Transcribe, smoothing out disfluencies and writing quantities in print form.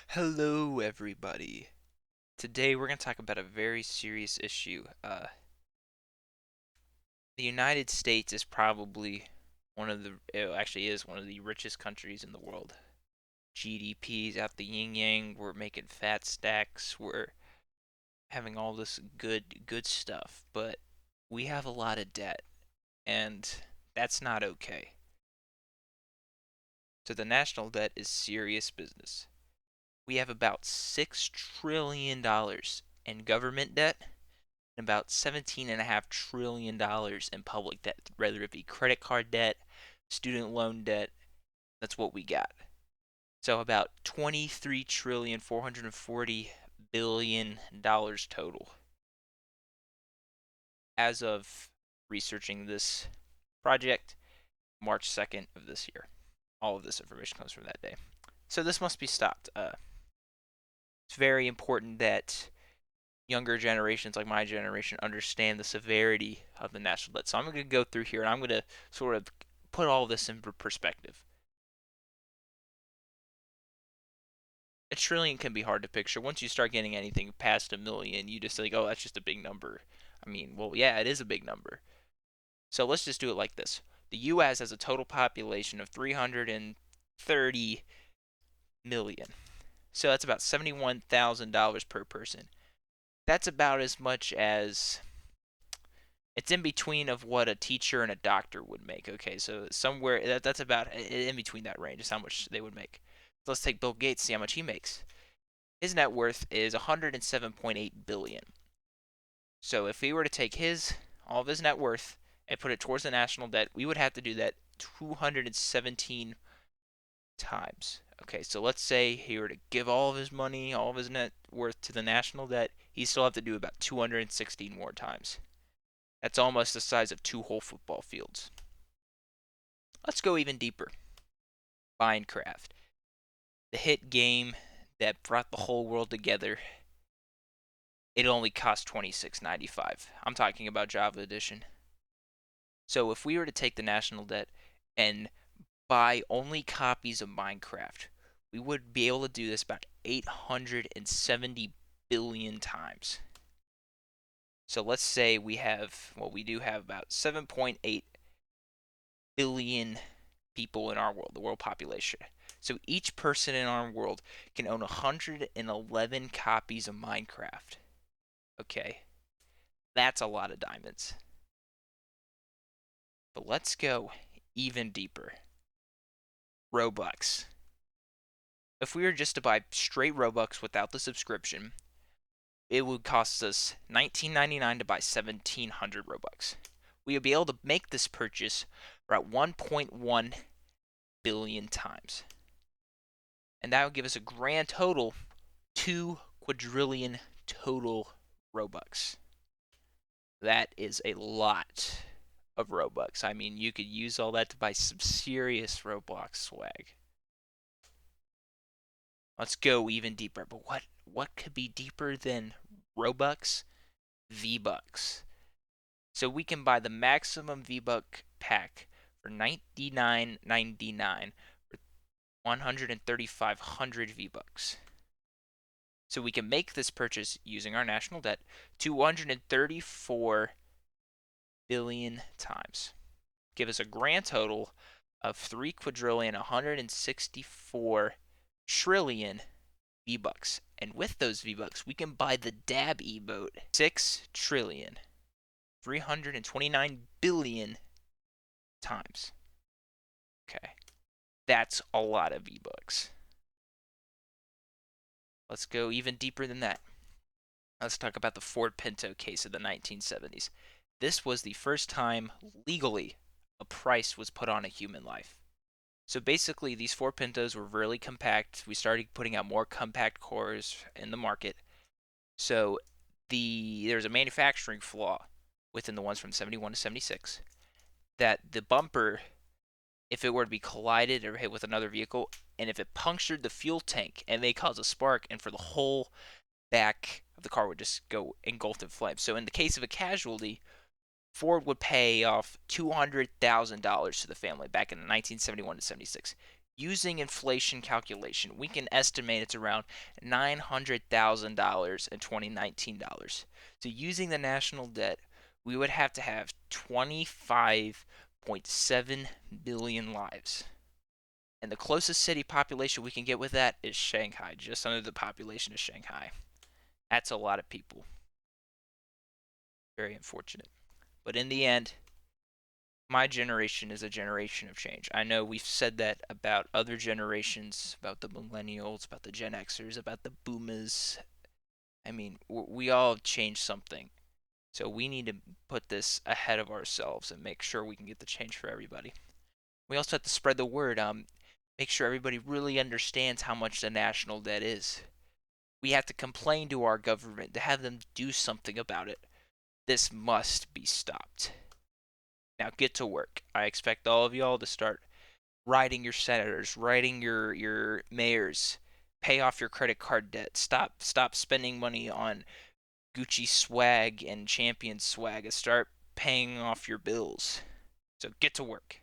Hello, everybody. Today we're going to talk about a very serious issue. The United States is probably it actually is one of the richest countries in the world. GDP's out the yin yang. We're making fat stacks. We're having all this good stuff, but we have a lot of debt, and that's not okay. So the national debt is serious business. We have about $6 trillion in government debt and about $17.5 trillion in public debt, whether it be credit card debt, student loan debt. That's what we got. So about 23,440 billion dollars total as of researching this project March 2nd of this year. All of this information comes from that day. So this must be stopped. It's very important that younger generations like my generation understand the severity of the national debt. So I'm going to go through here and I'm going to sort of put all this in perspective. A trillion can be hard to picture. Once you start getting anything past a million, you just think, oh, that's just a big number. I mean, well, yeah, it is a big number. So let's just do it like this. The U.S. has a total population of 330 million. So that's about $71,000 per person. That's about as much as it's in between of what a teacher and a doctor would make. Okay, so somewhere that's about in between that range is how much they would make. So let's take Bill Gates, see how much he makes. His net worth is 107.8 billion. So if we were to take his all of his net worth and put it towards the national debt, we would have to do that 217 times. Okay, so let's say he were to give all of his money, all of his net worth to the national debt, he still have to do about 216 more times. That's almost the size of two whole football fields. Let's go even deeper. Minecraft, the hit game that brought the whole world together. It only cost $26.95. I'm talking about Java Edition. So if we were to take the national debt and buy only copies of Minecraft, we would be able to do this about 870 billion times. So let's say we do have about 7.8 billion people in our world, the world population. So each person in our world can own 111 copies of Minecraft. Okay, that's a lot of diamonds. But let's go even deeper. Robux. If we were just to buy straight Robux without the subscription, it would cost us $19.99 to buy 1,700 Robux. We would be able to make this purchase about 1.1 billion times. And that would give us a grand total 2 quadrillion total Robux. That is a lot of Robux. I mean, you could use all that to buy some serious Roblox swag. Let's go even deeper. But what could be deeper than Robux? V-Bucks. So we can buy the maximum V-Buck pack for $99.99 for 1,3,500 V-Bucks. So we can make this purchase using our national debt 234 billion times. Give us a grand total of 3 quadrillion 164 trillion V-Bucks. And with those V-Bucks, we can buy the Dab emote 6 trillion 329 billion times. Okay. That's a lot of V-Bucks. Let's go even deeper than that. Let's talk about the Ford Pinto case of the 1970s. This was the first time legally a price was put on a human life. So basically, these Ford Pintos were really compact. We started putting out more compact cars in the market. So there's a manufacturing flaw within the ones from 71 to 76 that the bumper, if it were to be collided or hit with another vehicle, and if it punctured the fuel tank, it may cause a spark, and for the whole back of the car would just go engulfed in flames. So in the case of a casualty, Ford would pay off $200,000 to the family back in 1971 to 76. Using inflation calculation, we can estimate it's around $900,000 in 2019 dollars. So using the national debt, we would have to have 25.7 billion lives. And the closest city population we can get with that is Shanghai, just under the population of Shanghai. That's a lot of people. Very unfortunate. But in the end, my generation is a generation of change. I know we've said that about other generations, about the millennials, about the Gen Xers, about the boomers. I mean, we all changed something. So we need to put this ahead of ourselves and make sure we can get the change for everybody. We also have to spread the word. Make sure everybody really understands how much the national debt is. We have to complain to our government to have them do something about it. This must be stopped. Now get to work. I expect all of y'all to start writing your senators, writing your mayors, pay off your credit card debt. Stop spending money on Gucci swag and Champion swag and start paying off your bills. So get to work.